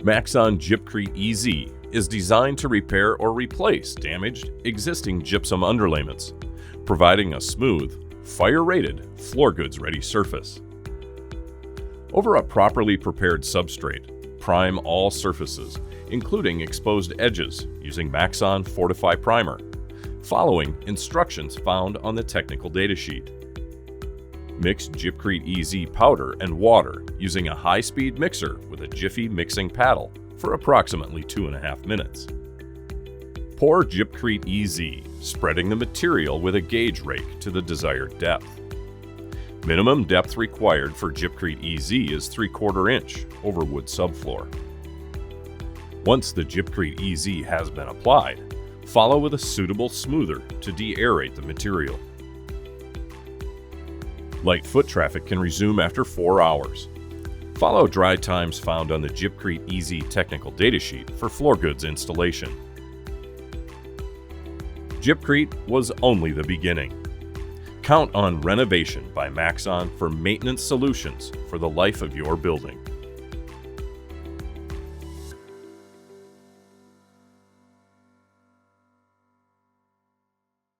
Maxxon Gyp-Crete EZ is designed to repair or replace damaged existing gypsum underlayments, providing a smooth, fire-rated, floor goods-ready surface. Over a properly prepared substrate, prime all surfaces, including exposed edges, using Maxxon Fortify Primer, following instructions found on the technical datasheet. Mix Gyp-Crete EZ powder and water using a high-speed mixer with a Jiffy mixing paddle for approximately 2.5 minutes. Pour Gyp-Crete EZ, spreading the material with a gauge rake to the desired depth. Minimum depth required for Gyp-Crete EZ is 3/4 inch over wood subfloor. Once the Gyp-Crete EZ has been applied, follow with a suitable smoother to de-aerate the material. Light foot traffic can resume after 4 hours. Follow dry times found on the Gyp-Crete EZ technical datasheet for floor goods installation. Gyp-Crete was only the beginning. Count on Renovation by Maxxon for maintenance solutions for the life of your building.